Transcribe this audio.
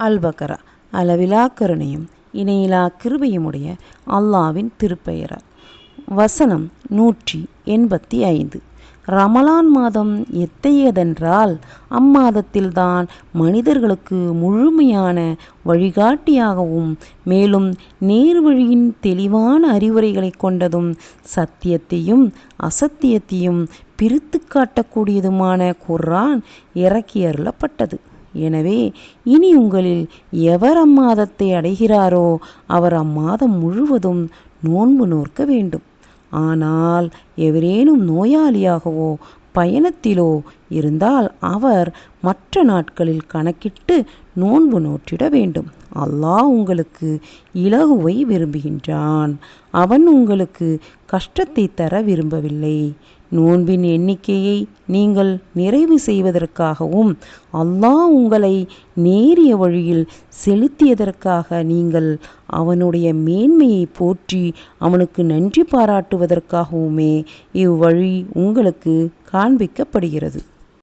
அல்-பக்ரா. அளவிலா கருணையும் இணையிலா கிருபையுமுடைய அல்லாவின் திருப்பெயரால். வசனம் 185. ரமலான் மாதம் எத்தகையதென்றால், அம்மாதத்தில்தான் மனிதர்களுக்கு முழுமையான வழிகாட்டியாகவும் மேலும் நேர்வழியின் தெளிவான அறிவுரைகளை கொண்டதும் சத்தியத்தையும் அசத்தியத்தையும் பிரித்து காட்டக்கூடியதுமான குர்ஆன் இறக்கியருளப்பட்டது. எனவே இனி உங்களில் எவர் அம்மாதத்தை அடைகிறாரோ அவர் அம்மாதம் முழுவதும் நோன்பு நோற்க வேண்டும். ஆனால் எவரேனும் நோயாளியாகவோ பயணத்திலோ இருந்தால் அவர் மற்ற நாட்களில் கணக்கிட்டு நோன்பு நோற்றிட வேண்டும். அல்லாஹ் உங்களுக்கு இலகுவை விரும்புகின்றான். அவன் உங்களுக்கு கஷ்டத்தை தர விரும்பவில்லை. நோன்பின் எண்ணிக்கையை நீங்கள் நிறைவு செய்வதற்காகவும் அல்லாஹ் உங்களை நேரிய வழியில் செலுத்தியதற்காக நீங்கள் அவனுடைய மேன்மையை போற்றி அவனுக்கு நன்றி பாராட்டுவதற்காகவுமே இவ்வழி உங்களுக்கு காண்பிக்கப்படுகிறது.